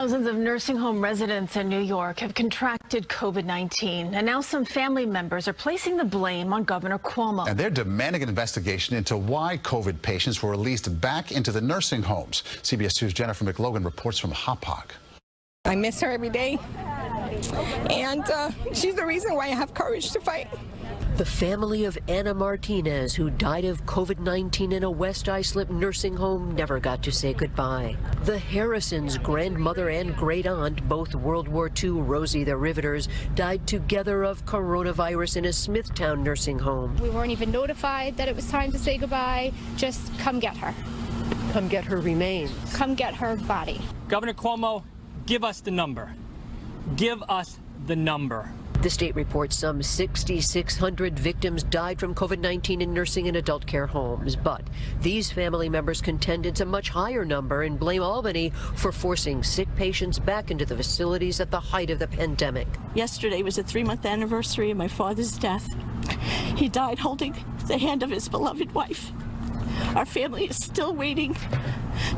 Thousands of nursing home residents in New York have contracted COVID-19, and now some family members are placing the blame on Governor Cuomo. And they're demanding an investigation into why COVID patients were released back into the nursing homes. CBS 2's Jennifer McLogan reports from Hauppauge. I miss her every day, and she's the reason why I have courage to fight. The family of Anna Martinez, who died of COVID-19 in a West Islip nursing home, never got to say goodbye. The Harrisons, grandmother and great aunt, both World War II Rosie the Riveters, died together of coronavirus in a Smithtown nursing home. We weren't even notified that it was time to say goodbye. Just come get her. Come get her remains. Come get her body. Governor Cuomo, give us the number. Give us the number. The state reports some 6,600 victims died from COVID-19 in nursing and adult care homes. But these family members contend it's a much higher number and blame Albany for forcing sick patients back into the facilities at the height of the pandemic. Yesterday was the 3-month anniversary of my father's death. He died holding the hand of his beloved wife. Our family is still waiting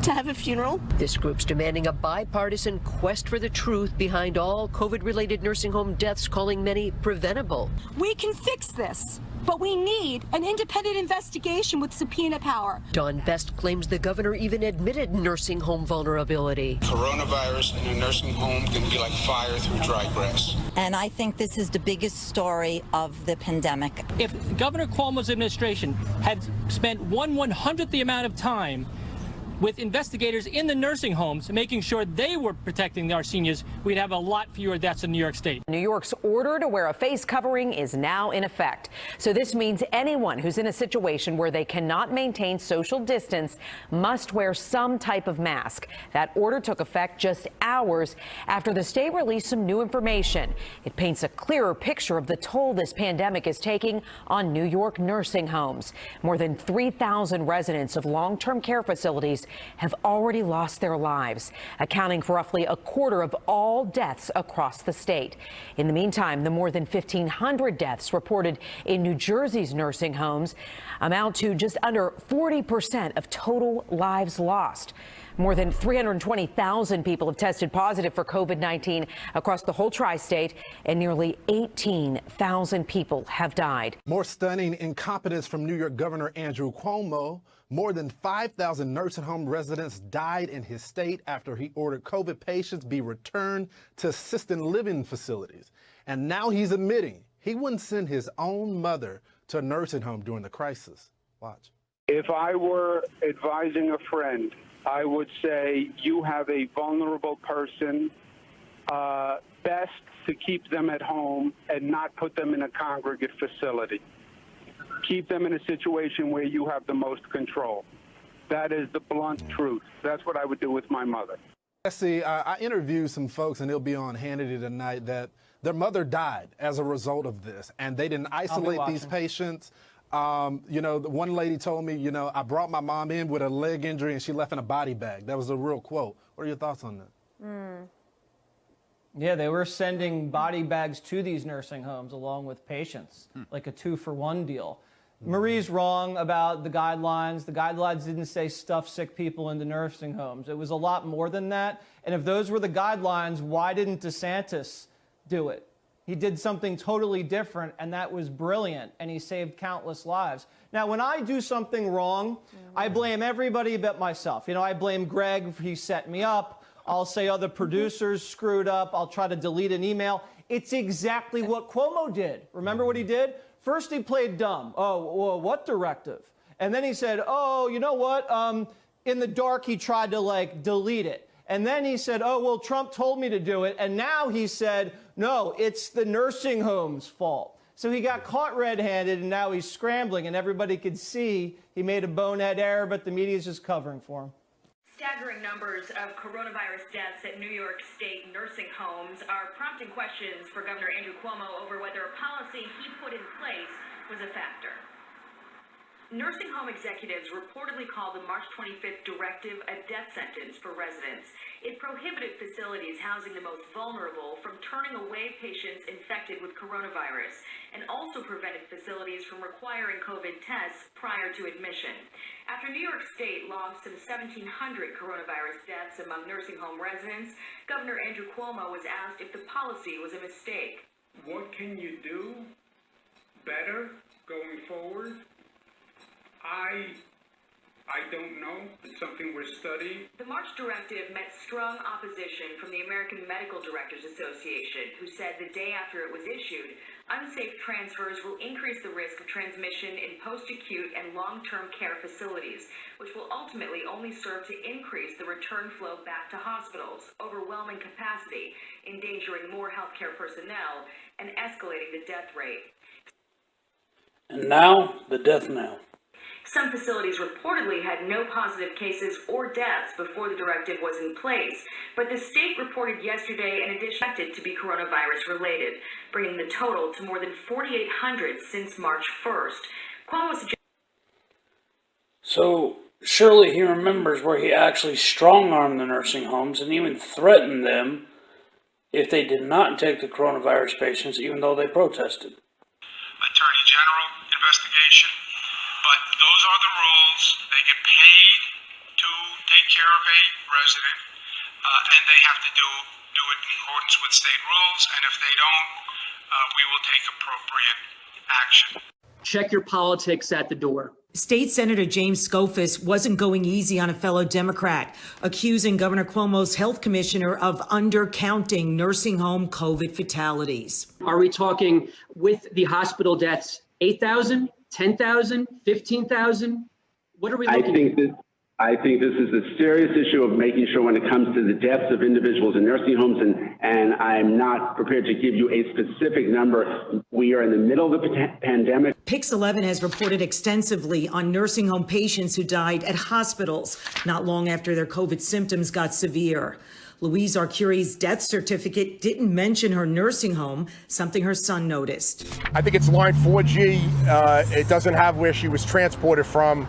to have a funeral. This group's demanding a bipartisan quest for the truth behind all COVID-related nursing home deaths, calling many preventable. We can fix this, but we need an independent investigation with subpoena power. Don Best claims the governor even admitted nursing home vulnerability. Coronavirus in a nursing home can be like fire through dry grass. And I think this is the biggest story of the pandemic. If Governor Cuomo's administration had spent 1/100th the amount of time with investigators in the nursing homes, making sure they were protecting our seniors, we'd have a lot fewer deaths in New York State. New York's order to wear a face covering is now in effect. So this means anyone who's in a situation where they cannot maintain social distance must wear some type of mask. That order took effect just hours after the state released some new information. It paints a clearer picture of the toll this pandemic is taking on New York nursing homes. More than 3,000 residents of long-term care facilities have already lost their lives, accounting for roughly a quarter of all deaths across the state. In the meantime, the more than 1,500 deaths reported in New Jersey's nursing homes amount to just under 40% of total lives lost. More than 320,000 people have tested positive for COVID-19 across the whole tri-state, and nearly 18,000 people have died. More stunning incompetence from New York Governor Andrew Cuomo. More than 5,000 nursing home residents died in his state after he ordered COVID patients be returned to assisted living facilities. And now he's admitting he wouldn't send his own mother to a nursing home during the crisis. Watch. If I were advising a friend, I would say you have a vulnerable person, best to keep them at home and not put them in a congregate facility. Keep them in a situation where you have the most control. That is the blunt truth. That's what I would do with my mother. See, I interviewed some folks, and they'll be on Hannity tonight, that their mother died as a result of this, and they didn't isolate these patients. You know, one lady told me, you know, I brought my mom in with a leg injury and she left in a body bag. That was a real quote. What are your thoughts on that? Yeah, they were sending body bags to these nursing homes along with patients, like a 2-for-1 deal. Marie's wrong about the guidelines. The guidelines didn't say stuff sick people into nursing homes. It was a lot more than that. And if those were the guidelines, why didn't DeSantis do it? He did something totally different, and that was brilliant, and he saved countless lives. Now, when I do something wrong, I blame everybody but myself. You know, I blame Greg, he set me up. I'll say other producers screwed up. I'll try to delete an email. It's exactly what Cuomo did. Remember what he did? First, he played dumb. Oh, well, what directive? And then he said, oh, you know what? In the dark, he tried to, like, delete it. And then he said, oh, well, Trump told me to do it. And now he said, no, it's the nursing home's fault. So he got caught red-handed, and now he's scrambling, and everybody could see he made a bonehead error, but the media's just covering for him. Staggering numbers of coronavirus deaths at New York State nursing homes are prompting questions for Governor Andrew Cuomo over whether a policy he put in place was a factor. Nursing home executives reportedly called the March 25th directive a death sentence for residents. It prohibited facilities housing the most vulnerable from turning away patients infected with coronavirus, and also prevented facilities from requiring COVID tests prior to admission. After New York State logged some 1,700 coronavirus deaths among nursing home residents, Governor Andrew Cuomo was asked if the policy was a mistake. What can you do better going forward? I don't know. It's something we're studying. The March directive met strong opposition from the American Medical Directors Association, who said the day after it was issued, unsafe transfers will increase the risk of transmission in post-acute and long-term care facilities, which will ultimately only serve to increase the return flow back to hospitals, overwhelming capacity, endangering more healthcare personnel, and escalating the death rate. And now, the death knell. Some facilities reportedly had no positive cases or deaths before the directive was in place, but the state reported yesterday an addition to be coronavirus related, bringing the total to more than 4,800 since March 1st. Cuomo suggested. So, surely he remembers where he actually strong-armed the nursing homes and even threatened them if they did not take the coronavirus patients, even though they protested. Attorney General investigation. But those are the rules. They get paid to take care of a resident, and they have to do it in accordance with state rules. And if they don't, we will take appropriate action. Check your politics at the door. State Senator James Skoufis wasn't going easy on a fellow Democrat, accusing Governor Cuomo's health commissioner of undercounting nursing home COVID fatalities. Are we talking with the hospital deaths, 8,000? 10,000, 15,000? What are we looking at? I think this is a serious issue of making sure when it comes to the deaths of individuals in nursing homes, and I'm not prepared to give you a specific number. We are in the middle of the pandemic. Pix 11 has reported extensively on nursing home patients who died at hospitals not long after their COVID symptoms got severe. Louise Arcuri's death certificate didn't mention her nursing home, something her son noticed. I think it's line 4G. It doesn't have where she was transported from,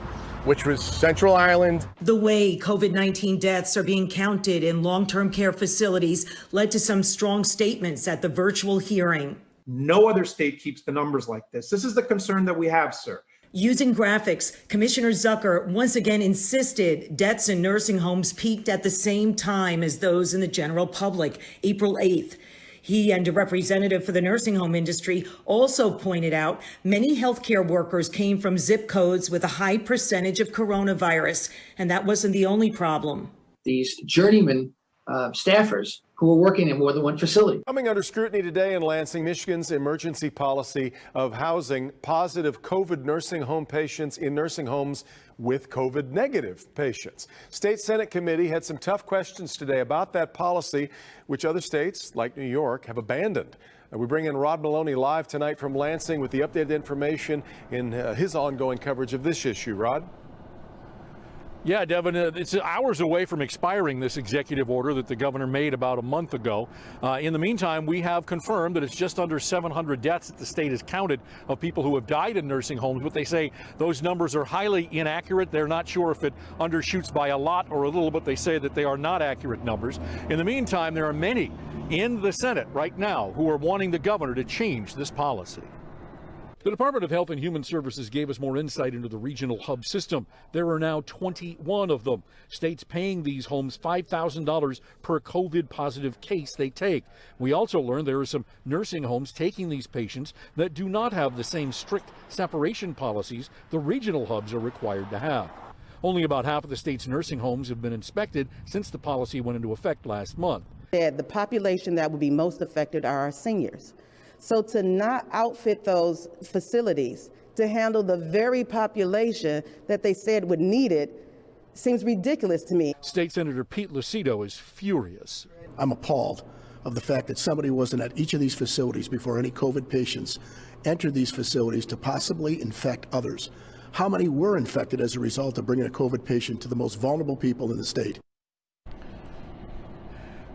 which was Central Island. The way COVID-19 deaths are being counted in long-term care facilities led to some strong statements at the virtual hearing. No other state keeps the numbers like this. This is the concern that we have, sir. Using graphics, Commissioner Zucker once again insisted deaths in nursing homes peaked at the same time as those in the general public, April 8th. He and a representative for the nursing home industry also pointed out many healthcare workers came from zip codes with a high percentage of coronavirus, and that wasn't the only problem. These journeyman staffers who are working in more than one facility. Coming under scrutiny today in Lansing, Michigan's emergency policy of housing positive COVID nursing home patients in nursing homes with COVID negative patients. State Senate committee had some tough questions today about that policy, which other states like New York have abandoned. We bring in Rod Maloney live tonight from Lansing with the updated information in his ongoing coverage of this issue. Rod? Yeah, Devin, it's hours away from expiring, this executive order that the governor made about a month ago. In the meantime, we have confirmed that it's just under 700 deaths that the state has counted of people who have died in nursing homes, but they say those numbers are highly inaccurate. They're not sure if it undershoots by a lot or a little, but they say that they are not accurate numbers. In the meantime, there are many in the Senate right now who are wanting the governor to change this policy. The Department of Health and Human Services gave us more insight into the regional hub system. There are now 21 of them. States paying these homes $5,000 per COVID positive case they take. We also learned there are some nursing homes taking these patients that do not have the same strict separation policies the regional hubs are required to have. Only about half of the state's nursing homes have been inspected since the policy went into effect last month. The population that would be most affected are our seniors. So to not outfit those facilities to handle the very population that they said would need it seems ridiculous to me. State Senator Pete Lucido is furious. I'm appalled of the fact that somebody wasn't at each of these facilities before any COVID patients entered these facilities to possibly infect others. How many were infected as a result of bringing a COVID patient to the most vulnerable people in the state?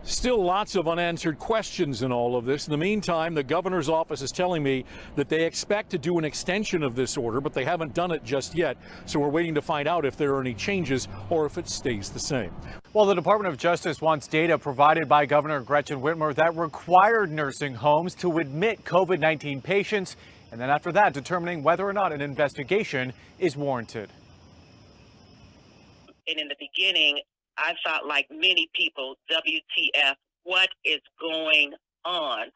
Still lots of unanswered questions in all of this. In the meantime, the governor's office is telling me that they expect to do an extension of this order, but they haven't done it just yet. So we're waiting to find out if there are any changes or if it stays the same. Well, the Department of Justice wants data provided by Governor Gretchen Whitmer that required nursing homes to admit COVID-19 patients, and then after that, determining whether or not an investigation is warranted. And in the beginning, I thought, like many people, WTF, what is going on?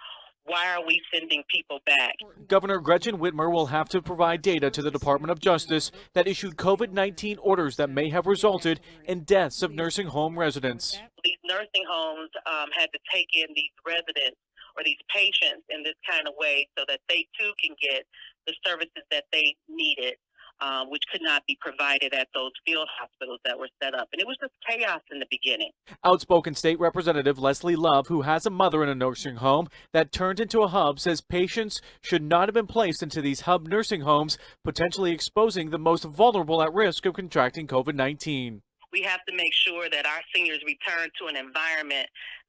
Why are we sending people back? Governor Gretchen Whitmer will have to provide data to the Department of Justice that issued COVID-19 orders that may have resulted in deaths of nursing home residents. These nursing homes had to take in these residents or these patients in this kind of way so that they too can get the services that they needed. Which could not be provided at those field hospitals that were set up. And it was just chaos in the beginning. Outspoken State Representative Leslie Love, who has a mother in a nursing home that turned into a hub, says patients should not have been placed into these hub nursing homes, potentially exposing the most vulnerable at risk of contracting COVID-19. We have to make sure that our seniors return to an environment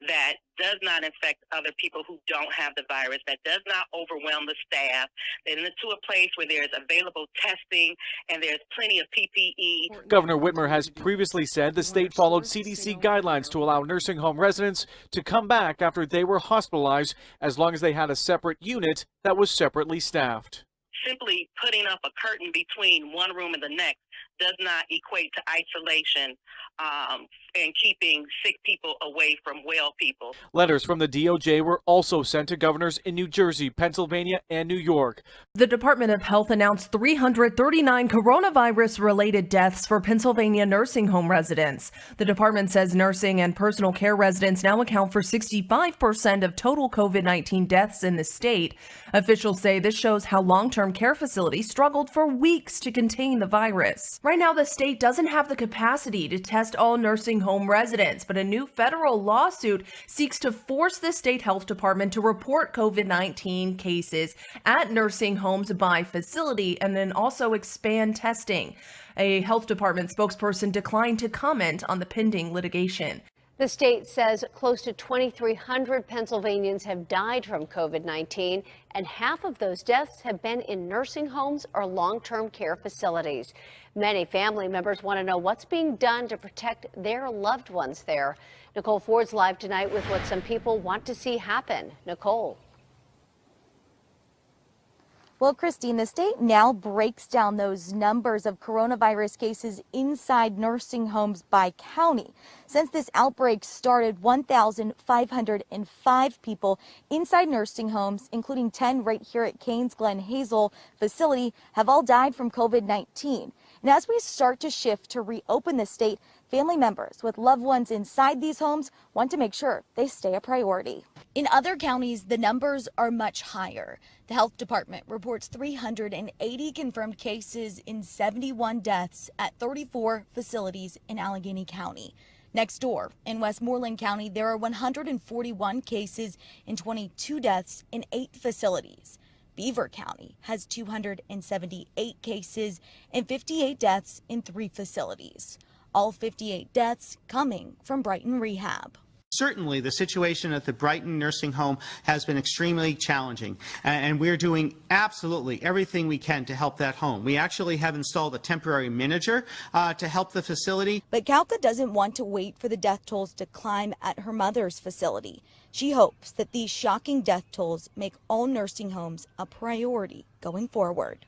that does not infect other people who don't have the virus, that does not overwhelm the staff, and to a place where there's available testing and there's plenty of PPE. Governor Whitmer has previously said the state followed CDC guidelines to allow nursing home residents to come back after they were hospitalized, as long as they had a separate unit that was separately staffed. Simply putting up a curtain between one room and the next does not equate to isolation and keeping sick people away from well people. Letters from the DOJ were also sent to governors in New Jersey, Pennsylvania, and New York. The Department of Health announced 339 coronavirus-related deaths for Pennsylvania nursing home residents. The department says nursing and personal care residents now account for 65% of total COVID-19 deaths in the state. Officials say this shows how long-term care facilities struggled for weeks to contain the virus. Right now, the state doesn't have the capacity to test all nursing home residents, but a new federal lawsuit seeks to force the state health department to report COVID-19 cases at nursing homes by facility and then also expand testing. A health department spokesperson declined to comment on the pending litigation. The state says close to 2,300 Pennsylvanians have died from COVID-19, and half of those deaths have been in nursing homes or long-term care facilities. Many family members want to know what's being done to protect their loved ones there. Nicole Ford's live tonight with what some people want to see happen. Nicole. Well, Christine, the state now breaks down those numbers of coronavirus cases inside nursing homes by county. Since this outbreak started, 1,505 people inside nursing homes, including 10 right here at Canes Glen Hazel facility, have all died from COVID-19. And as we start to shift to reopen the state, family members with loved ones inside these homes want to make sure they stay a priority. In other counties, the numbers are much higher. The health department reports 380 confirmed cases in 71 deaths at 34 facilities in Allegheny County. Next door, in Westmoreland County, there are 141 cases and 22 deaths in 8 facilities. Beaver County has 278 cases and 58 deaths in 3 facilities. All 58 deaths coming from Brighton Rehab. Certainly, the situation at the Brighton nursing home has been extremely challenging, and we're doing absolutely everything we can to help that home. We actually have installed a temporary manager to help the facility. But Caltha doesn't want to wait for the death tolls to climb at her mother's facility. She hopes that these shocking death tolls make all nursing homes a priority going forward.